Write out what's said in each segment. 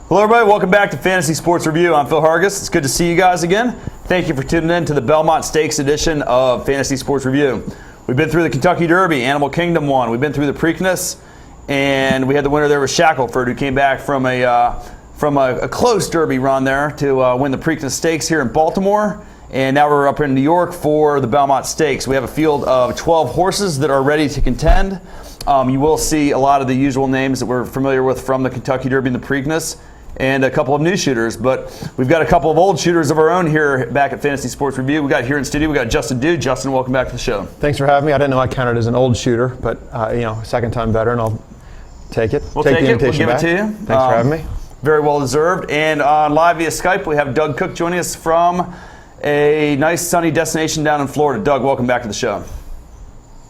Hello everybody, welcome back to Fantasy Sports Review. I'm Phil Hargis. It's good to see you guys again. Thank you for tuning in to the Belmont Stakes edition of Fantasy Sports Review. We've been through the Kentucky Derby, Animal Kingdom won. We've been through the Preakness, and we had the winner there was Shackelford, who came back from a close Derby run there to win the Preakness Stakes here in Baltimore. And now we're up in New York for the Belmont Stakes. We have a field of 12 horses that are ready to contend. You will see a lot of the usual names that we're familiar with from the Kentucky Derby and the Preakness, and a couple of new shooters, but we've got a couple of old shooters of our own here back at Fantasy Sports Review. We got here in studio, we got Justin Dude. Justin, welcome back to the show. Thanks for having me. I didn't know I counted as an old shooter, but second time veteran, I'll take it. We'll take the invitation We'll give back. it to you. Thanks for having me. Very well deserved. And on live via Skype, we have Doug Cook joining us from a nice sunny destination down in Florida. Doug, welcome back to the show.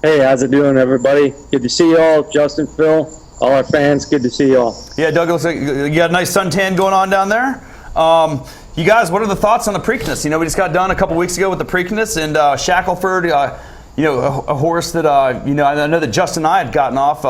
Hey, how's it doing, everybody? Good to see you all. Justin, Phil, all our fans, good to see you all. Yeah, Doug, it looks like you got a nice suntan going on down there. You guys, what are the thoughts on the Preakness? You know, we just got done a couple weeks ago with the Preakness, and Shackelford, a horse that, I know that Justin and I had gotten off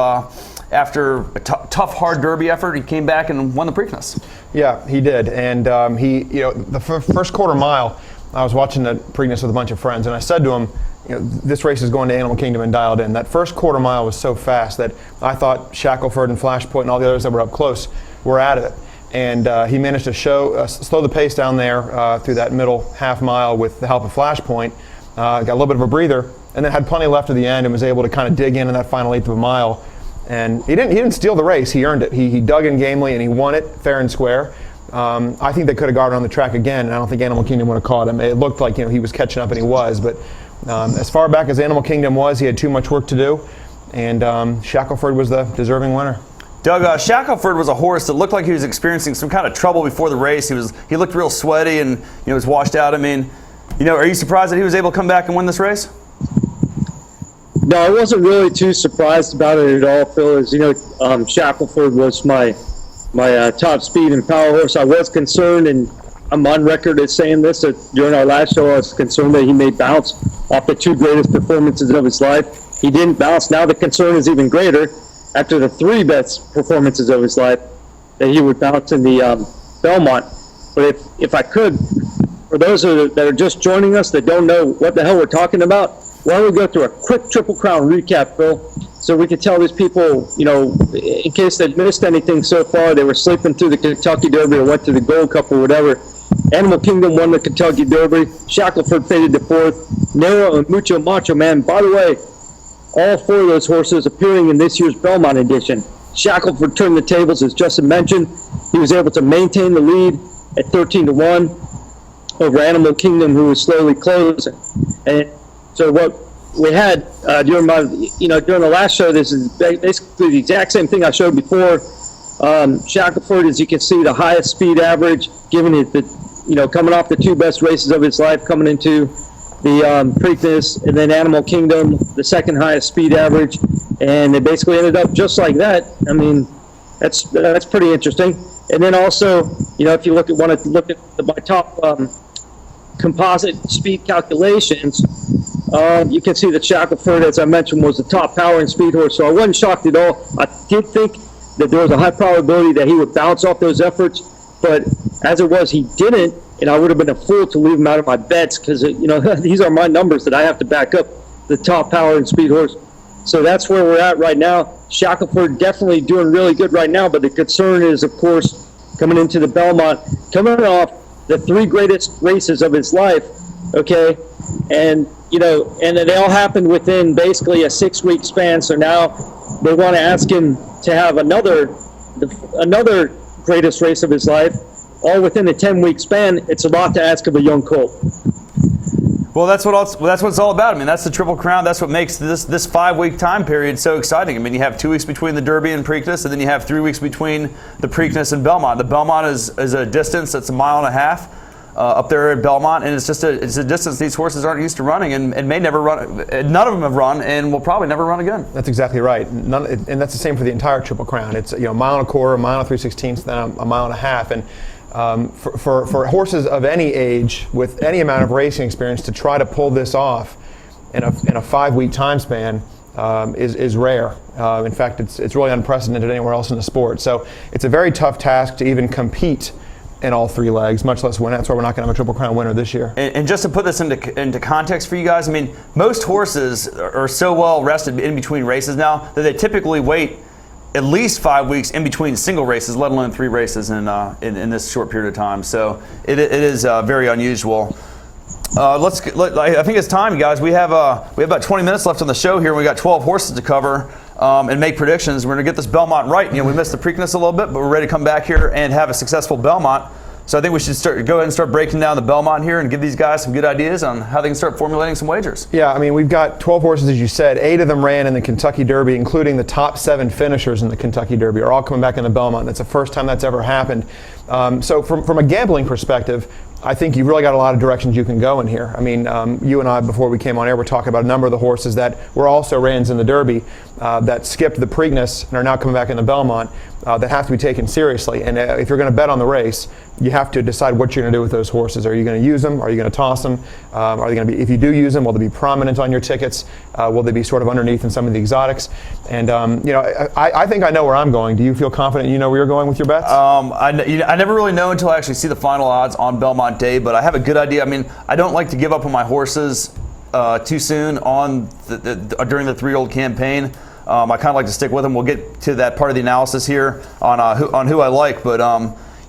after a tough, hard Derby effort. He came back and won the Preakness. Yeah, he did. And the first quarter mile, I was watching the Preakness with a bunch of friends, and I said to him, this race is going to Animal Kingdom and dialed in. That first quarter mile was so fast that I thought Shackelford and Flashpoint and all the others that were up close were out of it. And he managed to slow the pace down there through that middle half mile with the help of Flashpoint. Got a little bit of a breather, and then had plenty left at the end and was able to kind of dig in that final eighth of a mile. And he didn't steal the race. He earned it. He dug in gamely and he won it fair and square. I think they could have got it on the track again, and I don't think Animal Kingdom would have caught him. It looked like he was catching up, and he was, but as far back as Animal Kingdom was, he had too much work to do, and Shackelford was the deserving winner. Doug, Shackelford was a horse that looked like he was experiencing some kind of trouble before the race. He looked real sweaty and was washed out. I mean, are you surprised that he was able to come back and win this race? No, I wasn't really too surprised about it at all, Phil. As Shackelford was my top speed and power horse. I was concerned, and I'm on record as saying this, that during our last show I was concerned that he may bounce off the two greatest performances of his life. He didn't bounce. Now the concern is even greater after the three best performances of his life, that he would bounce in the Belmont. But if I could, for those that are just joining us that don't know what the hell we're talking about, why don't we go through a quick Triple Crown recap, Phil, so we can tell these people, in case they've missed anything so far, they were sleeping through the Kentucky Derby or went to the Gold Cup or whatever. Animal Kingdom won the Kentucky Derby. Shackelford faded to fourth. Nero and Mucho Macho Man. By the way, all four of those horses appearing in this year's Belmont edition. Shackelford turned the tables, as Justin mentioned. He was able to maintain the lead at 13-1 over Animal Kingdom, who was slowly closing. And so what we had during the last show, this is basically the exact same thing I showed before. Shackelford, as you can see, the highest speed average, given it coming off the two best races of his life, coming into the Preakness, and then Animal Kingdom, the second highest speed average, and it basically ended up just like that. I mean, that's pretty interesting. And then also, if you look at my top composite speed calculations, you can see that Shackelford, as I mentioned, was the top power and speed horse. So I wasn't shocked at all. I did think that there was a high probability that he would bounce off those efforts, but as it was, he didn't, and I would have been a fool to leave him out of my bets because these are my numbers that I have to back up the top power and speed horse. So that's where we're at right now. Shackelford definitely doing really good right now, but the concern is, of course, coming into the Belmont, coming off the three greatest races of his life, okay, and they all happened within basically a 6-week span. So now they want to ask him to have another greatest race of his life, all within a 10-week span. It's a lot to ask of a young colt. Well, that's what it's all about. I mean, that's the Triple Crown. That's what makes this 5-week time period so exciting. I mean, you have 2 weeks between the Derby and Preakness, and then you have 3 weeks between the Preakness and Belmont. The Belmont is a distance that's 1.5 miles up there at Belmont, and it's a distance these horses aren't used to running and may never run. None of them have run and will probably never run again. That's exactly right. And that's the same for the entire Triple Crown. It's a mile and a quarter, a mile and 3/16, then a mile and a half. And for horses of any age with any amount of racing experience to try to pull this off in a 5-week time span, is rare. In fact, it's really unprecedented anywhere else in the sport. So it's a very tough task to even compete in all three legs, much less win. That's why we're not going to have a Triple Crown winner this year. And just to put this into context for you guys, I mean, most horses are so well rested in between races now that they typically wait at least 5 weeks in between single races, let alone 3 races in this short period of time. So it is very unusual. I think it's time, guys. We have about 20 minutes left on the show here. We got 12 horses to cover and make predictions. We're going to get this Belmont right. You know, we missed the Preakness a little bit, but we're ready to come back here and have a successful Belmont. So I think we should go ahead and start breaking down the Belmont here and give these guys some good ideas on how they can start formulating some wagers. Yeah, I mean, we've got 12 horses, as you said. 8 of them ran in the Kentucky Derby, including the top 7 finishers in the Kentucky Derby are all coming back in the Belmont. That's the first time that's ever happened. So from a gambling perspective, I think you've really got a lot of directions you can go in here. I mean, you and I, before we came on air, were talking about a number of the horses that were also rans in the Derby that skipped the Preakness and are now coming back in the Belmont that have to be taken seriously. And if you're going to bet on the race, you have to decide what you're going to do with those horses. Are you going to use them? Are you going to toss them? Are they going to be? If you do use them, will they be prominent on your tickets? Will they be sort of underneath in some of the exotics? And I think I know where I'm going. Do you feel confident you know where you're going with your bets? I never really know until I actually see the final odds on Belmont Day, but I have a good idea. I mean, I don't like to give up on my horses too soon on during the 3-year-old campaign. I kind of like to stick with them. We'll get to that part of the analysis here on who I like, but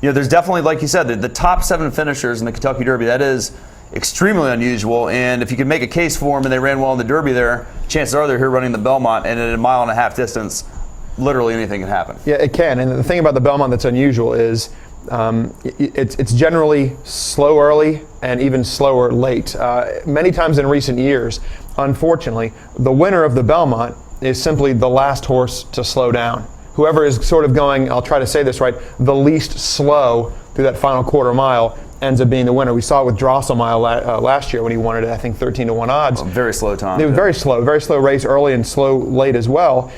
there's definitely, like you said, the top 7 finishers in the Kentucky Derby. That is extremely unusual, and if you can make a case for them and they ran well in the Derby there, chances are they're here running the Belmont, and at a 1.5 mile distance, literally anything can happen. Yeah, it can, and the thing about the Belmont that's unusual is it's generally slow early and even slower late. Many times in recent years, unfortunately, the winner of the Belmont is simply the last horse to slow down. Whoever is sort of going, I'll try to say this right, the least slow through that final quarter mile ends up being the winner. We saw it with Drosselmeyer last year when he won it at, I think, 13-1 odds. Very slow time. It was very slow race early and slow late as well.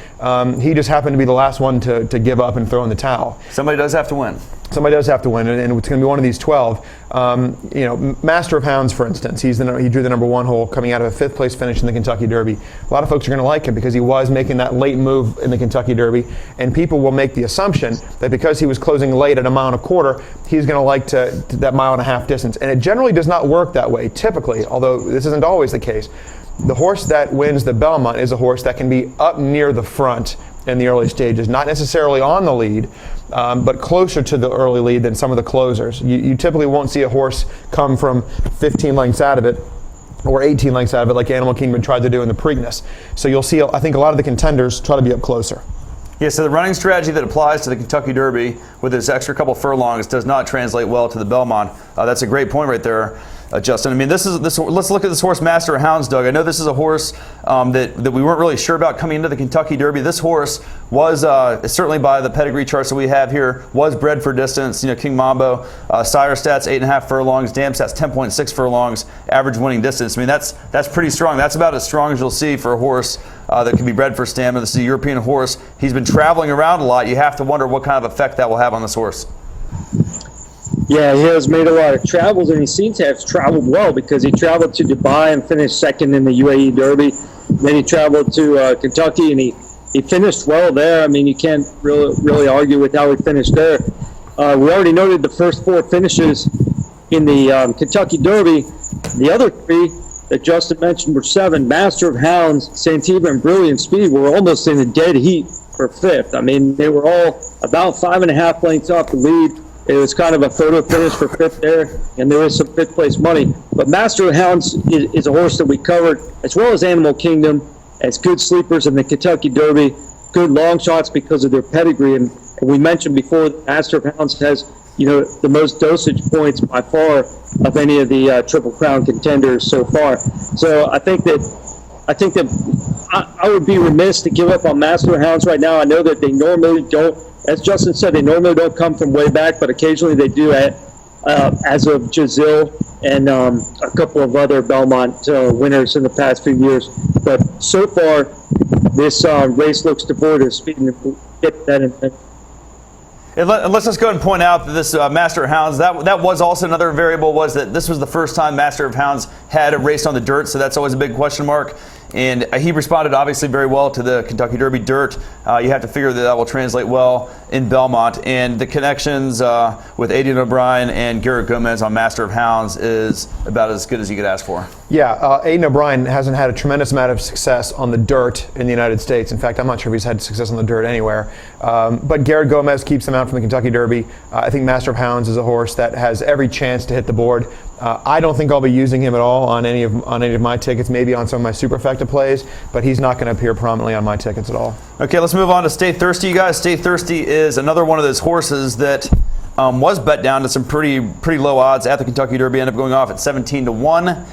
He just happened to be the last one to give up and throw in the towel. Somebody does have to win. Somebody does have to win, and it's going to be one of these 12. Master of Hounds, for instance, he drew the number 1 hole coming out of a 5th place finish in the Kentucky Derby. A lot of folks are going to like him because he was making that late move in the Kentucky Derby, and people will make the assumption that because he was closing late at 1.25 miles, he's going to like that 1.5 mile distance. And it generally does not work that way, typically, although this isn't always the case. The horse that wins the Belmont is a horse that can be up near the front in the early stages, not necessarily on the lead, but closer to the early lead than some of the closers. You typically won't see a horse come from 15 lengths out of it or 18 lengths out of it like Animal Kingdom tried to do in the Preakness. So you'll see, I think, a lot of the contenders try to be up closer. Yeah, so the running strategy that applies to the Kentucky Derby with this extra couple furlongs does not translate well to the Belmont. That's a great point right there, Justin. I mean, let's look at this horse, Master of Hounds, Doug. I know this is a horse that we weren't really sure about coming into the Kentucky Derby. This horse was, certainly by the pedigree charts that we have here, was bred for distance. King Mambo, sire stats 8.5 furlongs, dam stats 10.6 furlongs, average winning distance. I mean, that's pretty strong. That's about as strong as you'll see for a horse that can be bred for stamina. This is a European horse. He's been traveling around a lot. You have to wonder what kind of effect that will have on this horse. Yeah, he has made a lot of travels, and he seems to have traveled well because he traveled to Dubai and finished second in the UAE Derby. Then he traveled to Kentucky, and he finished well there. I mean, you can't really argue with how he finished there. We already noted the first 4 finishes in the Kentucky Derby. The other 3 that Justin mentioned were 7. Master of Hounds, Santiva, and Brilliant Speed were almost in a dead heat for 5th. I mean, they were all about 5.5 lengths off the lead. It was kind of a photo finish for 5th there, and there is some 5th place money. But Master of Hounds is a horse that we covered, as well as Animal Kingdom, as good sleepers in the Kentucky Derby, good long shots because of their pedigree. And we mentioned before, Master of Hounds has the most dosage points by far of any of the Triple Crown contenders so far. So I think that I would be remiss to give up on Master of Hounds right now. I know that they normally don't, as Justin said, they normally don't come from way back, but occasionally they do as of Giselle and a couple of other Belmont winners in the past few years. But so far, this race looks devoid of speed, and we'll get that in. And let's just go ahead and point out that this Master of Hounds, that was also another variable, was that this was the first time Master of Hounds had a race on the dirt, so that's always a big question mark. And he responded obviously very well to the Kentucky Derby dirt. You have to figure that will translate well in Belmont. And the connections with Aidan O'Brien and Garrett Gomez on Master of Hounds is about as good as you could ask for. Yeah, Aidan O'Brien hasn't had a tremendous amount of success on the dirt in the United States. In fact, I'm not sure if he's had success on the dirt anywhere. But Garrett Gomez keeps him out from the Kentucky Derby. I think Master of Hounds is a horse that has every chance to hit the board. I don't think I'll be using him at all on any of my tickets, maybe on some of my superfecta plays, but he's not going to appear prominently on my tickets at all. Okay, let's move on to Stay Thirsty, you guys. Stay Thirsty is another one of those horses that was bet down to some pretty low odds at the Kentucky Derby, ended up going off at 17-1.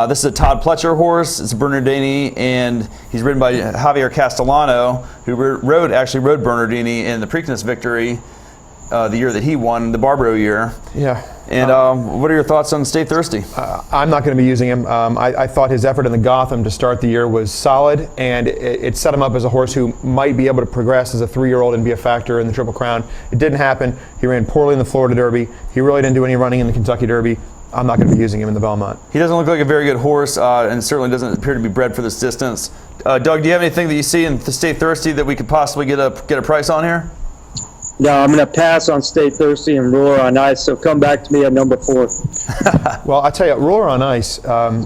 This is a Todd Pletcher horse. It's a Bernardini, and he's ridden by Javier Castellano, who rode Bernardini in the Preakness victory the year that he won, the Barbaro year. Yeah. And what are your thoughts on Stay Thirsty? I'm not going to be using him. I thought his effort in the Gotham to start the year was solid, and it set him up as a horse who might be able to progress as a 3-year-old and be a factor in the Triple Crown. It didn't happen. He ran poorly in the Florida Derby. He really didn't do any running in the Kentucky Derby. I'm not going to be using him in the Belmont. He doesn't look like a very good horse, and certainly doesn't appear to be bred for this distance. Doug, do you have anything that you see in Stay Thirsty that we could possibly get a price on here? No, I'm going to pass on Stay Thirsty and Ruler on Ice, so come back to me at number 4. Well, I tell you, Ruler on Ice,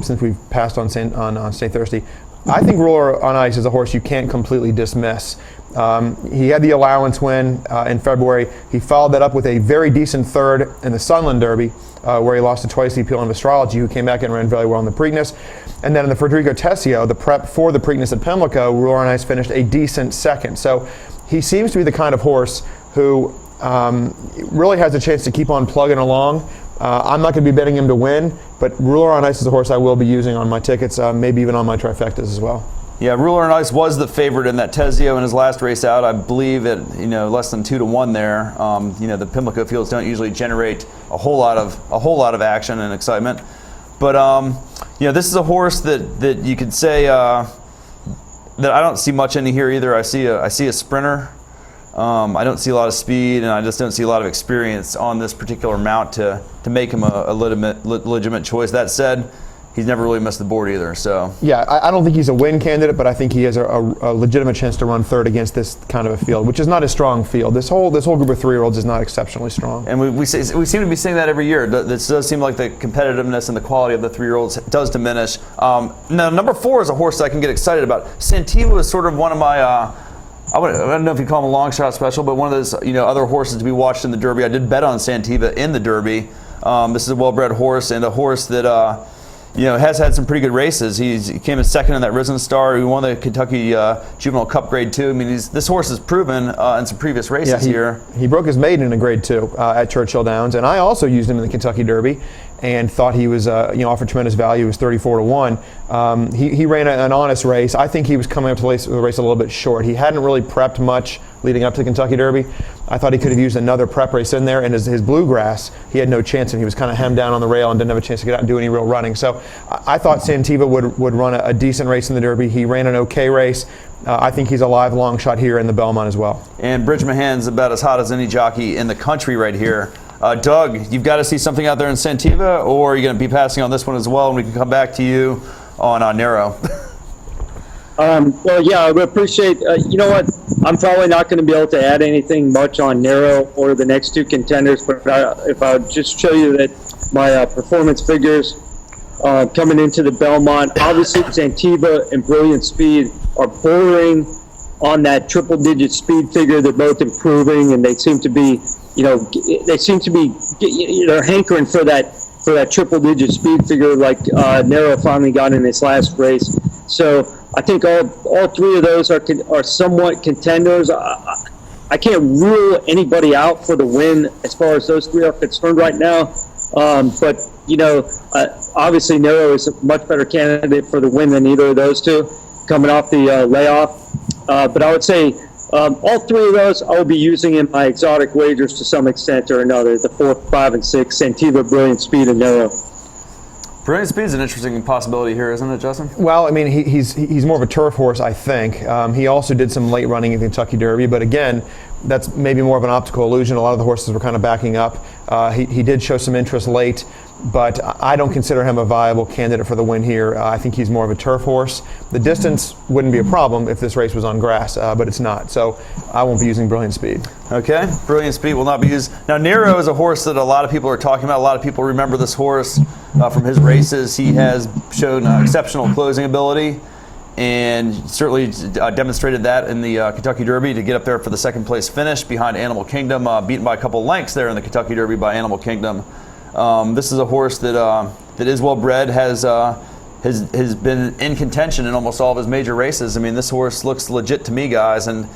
since we've passed on Stay Thirsty, I think Ruler on Ice is a horse you can't completely dismiss. He had the allowance win in February. He followed that up with a very decent third in the Sunland Derby, where he lost to Twice the Appeal of Astrology, who came back and ran very well in the Preakness. And then in the Federico Tessio, the prep for the Preakness at Pimlico, Ruler on Ice finished a decent second. So he seems to be the kind of horse who really has a chance to keep on plugging along. I'm not going to be betting him to win, but Ruler on Ice is a horse I will be using on my tickets, maybe even on my trifectas as well. Yeah, Ruler on Ice was the favorite in that Tessio in his last race out. I believe at less than 2-1 there. The Pimlico fields don't usually generate a whole lot of action and excitement, but this is a horse that you could say that I don't see much in here either. I see a sprinter. I don't see a lot of speed, and I just don't see a lot of experience on this particular mount to make him a legitimate choice. That said, he's never really missed the board either. So yeah, I don't think he's a win candidate, but I think he has a legitimate chance to run third against this kind of a field, which is not a strong field. This whole group of 3-year-olds is not exceptionally strong. And we seem to be saying that every year. This does seem like the competitiveness and the quality of the 3-year-olds does diminish. Now, number 4 is a horse that I can get excited about. Santiva is sort of one of my I don't know if you call him a long shot special, but one of those other horses to be watched in the Derby. I did bet on Santiva in the Derby. This is a well-bred horse, and a horse that has had some pretty good races. He came in second in that Risen Star. He won the Kentucky Juvenile Cup Grade 2. I mean, this horse has proven in some previous races here. He broke his maiden in a Grade 2 at Churchill Downs, and I also used him in the Kentucky Derby and thought he was offered tremendous value. He was 34-1. He ran an honest race. I think he was coming up to the race a little bit short. He hadn't really prepped much leading up to the Kentucky Derby. I thought he could have used another prep race in there, and his bluegrass, he had no chance, and he was kind of hemmed down on the rail and didn't have a chance to get out and do any real running. So I thought Santiva would run a decent race in the Derby. He ran an okay race. I think he's a live long shot here in the Belmont as well. And Bridge Mahan's about as hot as any jockey in the country right here. Doug, you've got to see something out there in Santiva, or are you going to be passing on this one as well, and we can come back to you on Narrow? Well, yeah, I would appreciate, you know what, I'm probably not going to be able to add anything much on Narrow or the next 2 contenders, but if I would just show you that my performance figures coming into the Belmont, obviously Santiva and Brilliant Speed are bordering on that triple-digit speed figure. They're both improving, and they seem to be, they're hankering for that triple-digit speed figure like Narrow finally got in his last race. So I think all 3 of those are somewhat contenders. I can't rule anybody out for the win as far as those 3 are concerned right now. But obviously Narrow is a much better candidate for the win than either of those 2 coming off the layoff. But I would say all 3 of those I will be using in my exotic wagers to some extent or another. The 4, 5, and 6, Santiva, Brilliant Speed, and Narrow. Brilliant Speed is an interesting possibility here, isn't it, Justin? Well, I mean, he's more of a turf horse, I think. He also did some late running in the Kentucky Derby, but again, that's maybe more of an optical illusion. A lot of the horses were kind of backing up. He did show some interest late, but I don't consider him a viable candidate for the win here. I think he's more of a turf horse. The distance wouldn't be a problem if this race was on grass, but it's not. So I won't be using Brilliant Speed. Okay, Brilliant Speed will not be used. Now, Nero is a horse that a lot of people are talking about. A lot of people remember this horse from his races. He has shown exceptional closing ability, and certainly demonstrated that in the Kentucky Derby to get up there for the second place finish behind Animal Kingdom, beaten by a couple lengths there in the Kentucky Derby by Animal Kingdom. This is a horse that is well bred, has been in contention in almost all of his major races. I mean, this horse looks legit to me, guys, and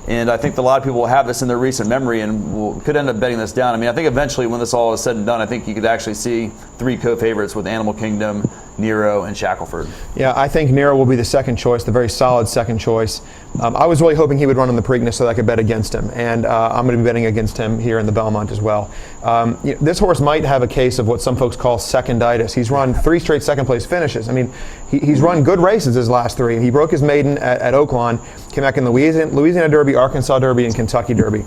I think a lot of people will have this in their recent memory and could end up betting this down. I mean, I think eventually when this all is said and done, I think you could actually see 3 co-favorites with Animal Kingdom, Nero, and Shackelford. Yeah, I think Nero will be the second choice, the very solid second choice. I was really hoping he would run in the Preakness so that I could bet against him, and I'm going to be betting against him here in the Belmont as well. This horse might have a case of what some folks call seconditis. He's run 3 straight second-place finishes. I mean, he's run good races his last 3. He broke his maiden at Oaklawn, came back in the Louisiana Derby, Arkansas Derby, and Kentucky Derby.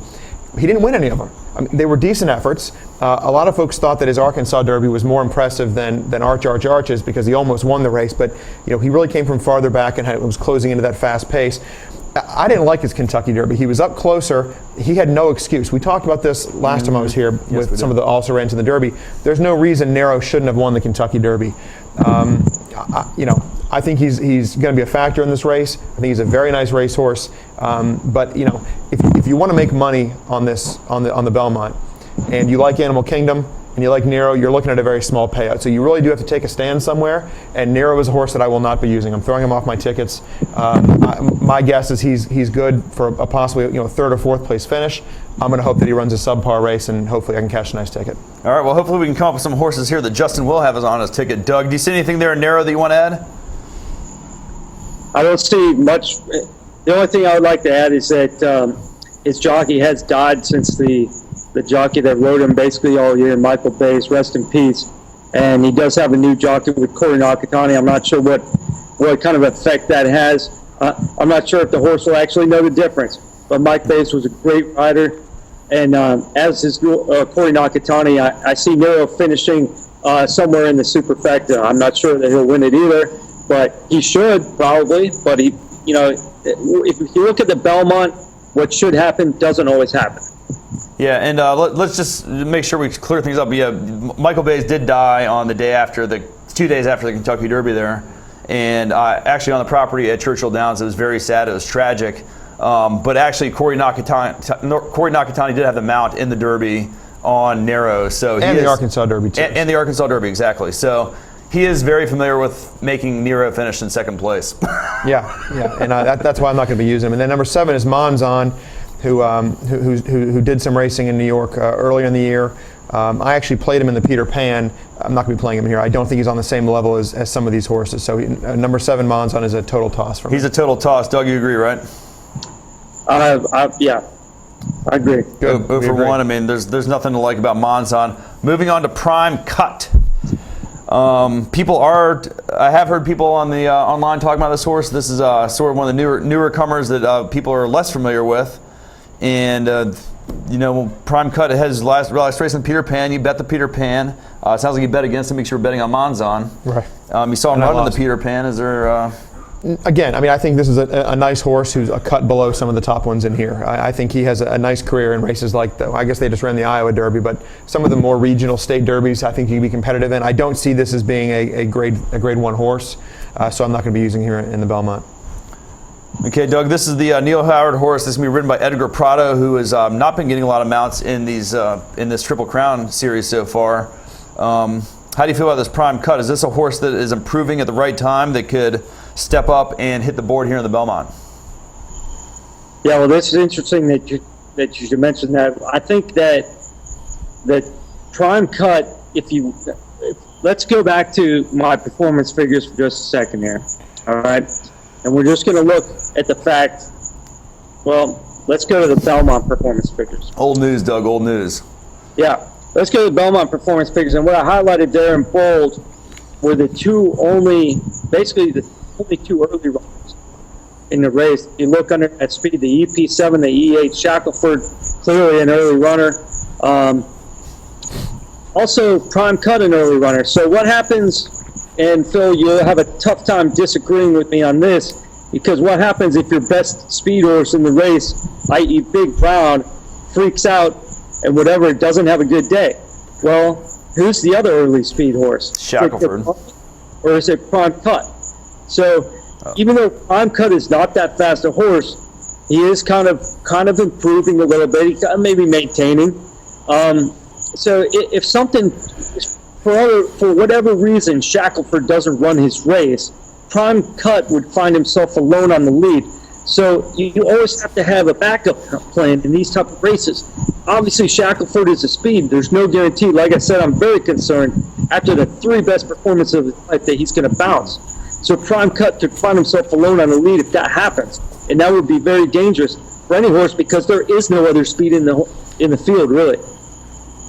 He didn't win any of them. I mean, they were decent efforts. A lot of folks thought that his Arkansas Derby was more impressive than Arch's because he almost won the race, but he really came from farther back and was closing into that fast pace. I didn't like his Kentucky Derby. He was up closer. He had no excuse. We talked about this last time I was here with some of the also rans in the Derby. There's no reason Nero shouldn't have won the Kentucky Derby. I think he's going to be a factor in this race. I think he's a very nice racehorse. But if you want to make money on this on the Belmont, and you like Animal Kingdom and you like Nero, you're looking at a very small payout. So you really do have to take a stand somewhere. And Nero is a horse that I will not be using. I'm throwing him off my tickets. My guess is he's good for a possibly 3rd or 4th place finish. I'm going to hope that he runs a subpar race, and hopefully I can cash a nice ticket. All right. Well, hopefully we can come up with some horses here that Justin will have on his ticket. Doug, do you see anything there in Nero that you want to add? I don't see much. The only thing I would like to add is that his jockey has died since the jockey that rode him basically all year, Michael Bays, rest in peace. And he does have a new jockey with Corey Nakatani. I'm not sure what kind of effect that has. I'm not sure if the horse will actually know the difference. But Mike Bays was a great rider. And as is Corey Nakatani, I see Nero finishing somewhere in the superfecta. I'm not sure that he'll win it either, but he should probably. But if you look at the Belmont, what should happen doesn't always happen. Yeah, and let's just make sure we clear things up. Yeah, Michael Bays did die on the day after 2 days after the Kentucky Derby there, and actually on the property at Churchill Downs. It was very sad. It was tragic. But actually, Corey Nakatani did have the mount in the Derby on Nero, so the Arkansas Derby too. And the Arkansas Derby, exactly. So he is very familiar with making Nero finish in second place. Yeah, and that's why I'm not going to be using him. And then number 7 is Monzon, who did some racing in New York earlier in the year. I actually played him in the Peter Pan. I'm not going to be playing him here. I don't think he's on the same level as some of these horses. So number 7 Monzon is a total toss for me. He's a total toss. Doug, you agree, right? Yeah, I agree. Good. 0 for 1. I mean, there's nothing to like about Monzon. Moving on to Prime Cut. I have heard people on the online talking about this horse. This is sort of one of the newer comers that people are less familiar with. And Prime Cut has last race in Peter Pan. You bet the Peter Pan. It sounds like you bet against him because you were betting on Monzon. Right. You saw him run in the Peter Pan. Is there? Again, I mean, I think this is a nice horse who's a cut below some of the top ones in here. I think he has a nice career in races like I guess they just ran the Iowa Derby, but some of the more regional state derbies, I think he can be competitive in. I don't see this as being a grade 1 horse, so I'm not going to be using here in the Belmont. Okay, Doug, this is the Neil Howard horse. This is going to be ridden by Edgar Prado, who has not been getting a lot of mounts in this Triple Crown series so far. How do you feel about this Prime Cut? Is this a horse that is improving at the right time that could step up and hit the board here in the Belmont? Yeah, well, this is interesting that you should mention that. I think that Prime Cut, let's go back to my performance figures for just a second here, all right? And we're just going to look at the fact, let's go to the Belmont performance figures. Old news, Doug, old news. Yeah, let's go to the Belmont performance figures. And what I highlighted there in bold were basically the only 2 early runners in the race. If you look under at speed, the EP7, the E8, Shackelford, clearly an early runner. Also, Prime Cut, an early runner. So what happens, and Phil, you'll have a tough time disagreeing with me on this, because what happens if your best speed horse in the race, i.e. Big Brown, freaks out and whatever, doesn't have a good day? Well, who's the other early speed horse? Shackelford. Or is it Prime Cut? So even though Prime Cut is not that fast a horse, he is kind of improving a little bit. He's maybe maintaining. So if something, for whatever reason, Shackelford doesn't run his race, Prime Cut would find himself alone on the lead. So you always have to have a backup plan in these type of races. Obviously, Shackelford is a speed. There's no guarantee. Like I said, I'm very concerned after the 3 best performances of his life that he's going to bounce. So Prime Cut could find himself alone on the lead if that happens, and that would be very dangerous for any horse because there is no other speed in the field, really.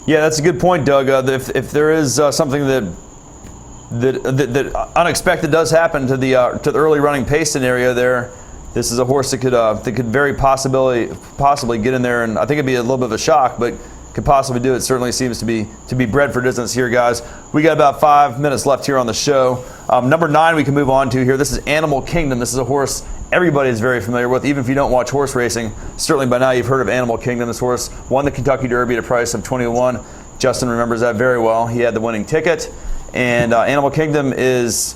Yeah, that's a good point, Doug. If there is something that unexpected does happen to the early running pace scenario there, this is a horse that could very possibly get in there, and I think it'd be a little bit of a shock, but could possibly do it. Certainly seems to be bred for distance here, guys. We got about 5 minutes left here on the show. Number 9 we can move on to here. This is Animal Kingdom. This is a horse everybody is very familiar with, even if you don't watch horse racing. Certainly by now you've heard of Animal Kingdom. This horse won the Kentucky Derby at a price of $21. Justin remembers that very well. He had the winning ticket. And Animal Kingdom is,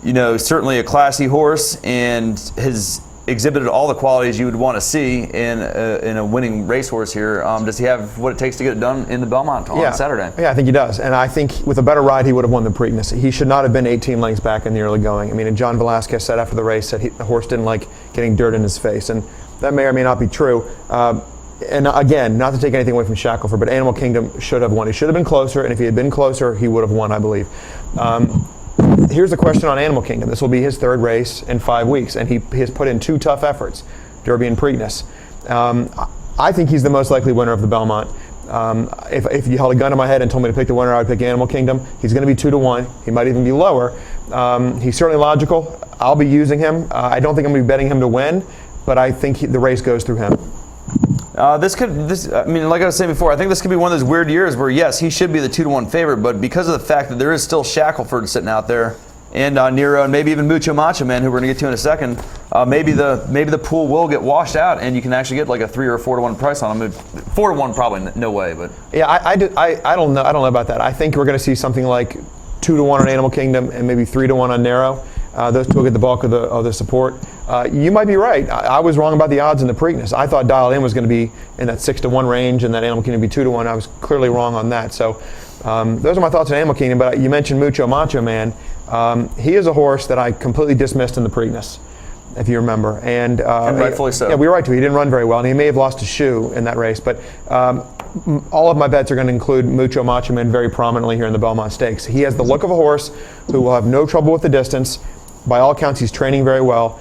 certainly a classy horse and has exhibited all the qualities you would want to see in a winning racehorse here. Does he have what it takes to get it done in the Belmont on Saturday? Yeah, I think he does. And I think with a better ride, he would have won the Preakness. He should not have been 18 lengths back in the early going. I mean, and John Velasquez said after the race that the horse didn't like getting dirt in his face. And that may or may not be true. And again, not to take anything away from Shackelford, but Animal Kingdom should have won. He should have been closer, and if he had been closer, he would have won, I believe. Here's the question on Animal Kingdom. This will be his 3rd race in 5 weeks, and he has put in 2 tough efforts, Derby and Preakness. I think he's the most likely winner of the Belmont. If you held a gun to my head and told me to pick the winner, I would pick Animal Kingdom. He's going to be 2-1. He might even be lower. He's certainly logical. I'll be using him. I don't think I'm going to be betting him to win, but I think the race goes through him. Like I was saying before, I think this could be one of those weird years where, yes, he should be the 2-1 favorite, but because of the fact that there is still Shackelford sitting out there, and Nero, and maybe even Mucho Macho Man, who we're going to get to in a second, maybe the pool will get washed out, and you can actually get like a 3 or 4-1 price on him. 4-1 probably no way, but yeah, I don't know about that. I think we're going to see something like 2-1 on Animal Kingdom and maybe 3-1 on Nero. Those two will get the bulk of the support. You might be right. I was wrong about the odds in the Preakness. I thought Dialed In was going to be in that 6-1 range and that Animal Kingdom would be 2-1. I was clearly wrong on that. So those are my thoughts on Animal Kingdom. But you mentioned Mucho Macho Man. He is a horse that I completely dismissed in the Preakness, if you remember. And rightfully so. Yeah, we were right to. He didn't run very well, and he may have lost a shoe in that race. But all of my bets are going to include Mucho Macho Man very prominently here in the Belmont Stakes. He has the look of a horse who will have no trouble with the distance. By all accounts, he's training very well.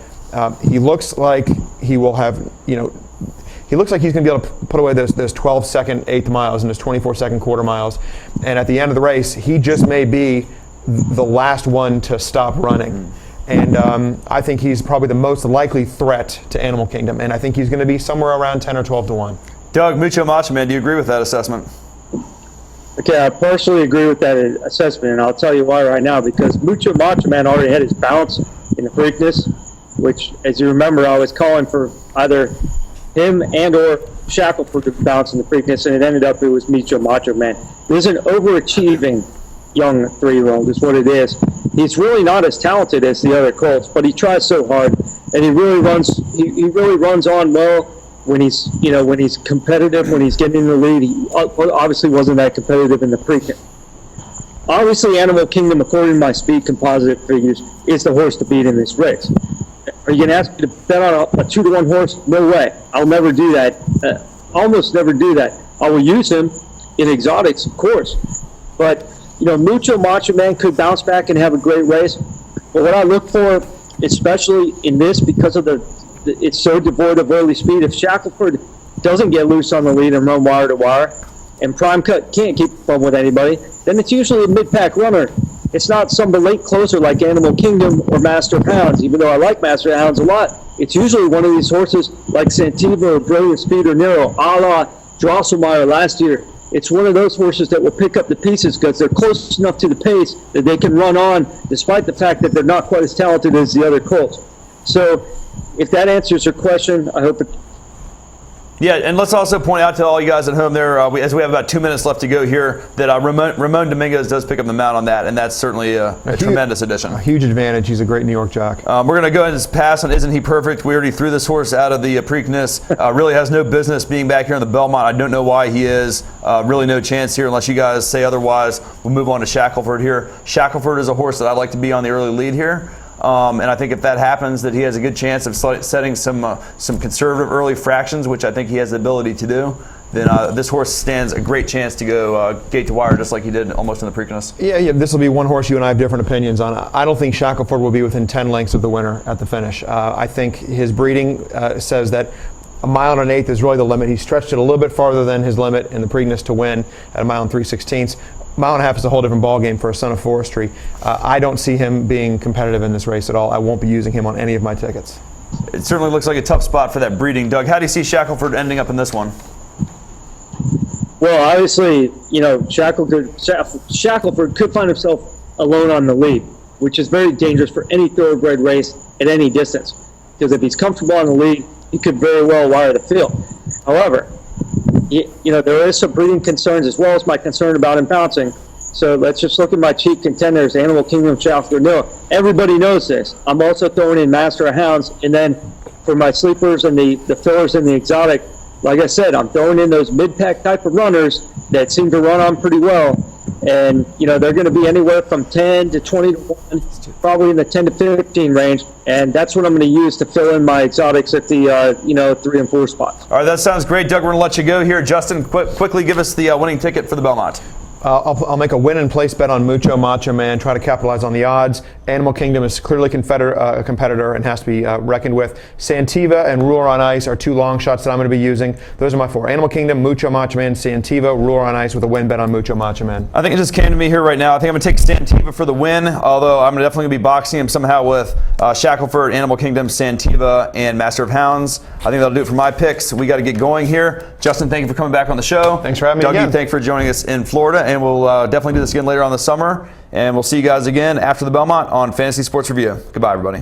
He looks like he will have, he looks like he's going to be able to put away those 12-second 8th miles and those 24-second quarter miles. And at the end of the race, he just may be the last one to stop running. And I think he's probably the most likely threat to Animal Kingdom. And I think he's going to be somewhere around 10 or 12-1. Doug, Mucho Macho Man, do you agree with that assessment? Okay, I partially agree with that assessment, and I'll tell you why right now. Because Mucho Macho Man already had his bounce in the Preakness, which, as you remember, I was calling for either him and or Shackelford to bounce in the Preakness, and it was Mucho Macho Man. This is an overachieving young 3-year-old, is what it is. He's really not as talented as the other colts, but he tries so hard, and he really runs. He really runs on well. When he's competitive, when he's getting in the lead, he obviously wasn't that competitive in the Preakness. Obviously, Animal Kingdom, according to my speed composite figures, is the horse to beat in this race. Are you going to ask me to bet on a 2-1 horse? No way. I'll never do that. Almost never do that. I will use him in exotics, of course. But, Mucho Macho Man could bounce back and have a great race. But what I look for, especially in this, because of it's so devoid of early speed. If Shackelford doesn't get loose on the lead and run wire to wire, and Prime Cut can't keep up with anybody, then it's usually a mid-pack runner. It's not some late closer like Animal Kingdom or Master Hounds, even though I like Master Hounds a lot. it's usually one of these horses like Santiva or Brilliant Speed or Nero, a la Drosselmeyer last year. It's one of those horses that will pick up the pieces because they're close enough to the pace that they can run on, despite the fact that they're not quite as talented as the other colts. So if that answers your question, I hope it. Yeah, and let's also point out to all you guys at home there, as we have about 2 minutes left to go here, that Ramon Dominguez does pick up the mount on that, and that's certainly a tremendous addition. A huge advantage. He's a great New York jock. We're going to go ahead and pass on Isn't He Perfect. We already threw this horse out of the Preakness. Really has no business being back here in the Belmont. I don't know why he is. Really no chance here unless you guys say otherwise. We'll move on to Shackelford here. Shackelford is a horse that I'd like to be on the early lead here. And I think if that happens, that he has a good chance of setting some conservative early fractions, which I think he has the ability to do. Then this horse stands a great chance to go gate to wire, just like he did almost in the Preakness. Yeah, this will be one horse you and I have different opinions on. I don't think Shackelford will be within 10 lengths of the winner at the finish. I think his breeding says that a mile and an eighth is really the limit. He stretched it a little bit farther than his limit in the Preakness to win at a mile and 3/16. Mile and a half is a whole different ballgame for a son of forestry. I don't see him being competitive in this race at all. I won't be using him on any of my tickets. It certainly looks like a tough spot for that breeding. Doug, how do you see Shackelford ending up in this one? Well, obviously, Shackelford could find himself alone on the lead, which is very dangerous for any thoroughbred race at any distance. Because if he's comfortable on the lead, he could very well wire the field. However, there is some breeding concerns as well as my concern about him bouncing. So let's just look at my chief contenders, Animal Kingdom, Shackelford, Nero. Everybody knows this. I'm also throwing in Master of Hounds. And then for my sleepers and the fillers and the exotic, like I said, I'm throwing in those mid-pack type of runners that seem to run on pretty well. And, they're going to be anywhere from 10 to 20 to 1, probably in the 10 to 15 range. And that's what I'm going to use to fill in my exotics at the, 3 and 4 spots. All right, that sounds great. Doug, we're going to let you go here. Justin, quickly give us the winning ticket for the Belmont. I'll make a win and place bet on Mucho Macho Man, try to capitalize on the odds. Animal Kingdom is clearly a competitor and has to be reckoned with. Santiva and Ruler on Ice are 2 long shots that I'm going to be using. Those are my 4. Animal Kingdom, Mucho Macho Man, Santiva, Ruler on Ice with a win bet on Mucho Macho Man. I think it just came to me here right now. I think I'm going to take Santiva for the win, although I'm definitely going to be boxing him somehow with Shackelford, Animal Kingdom, Santiva, and Master of Hounds. I think that'll do it for my picks. We got to get going here. Justin, thank you for coming back on the show. Thanks for having me Doug, again. thanks for joining us in Florida, and we'll definitely do this again later on this summer. And we'll see you guys again after the Belmont on Fantasy Sports Review. Goodbye, everybody.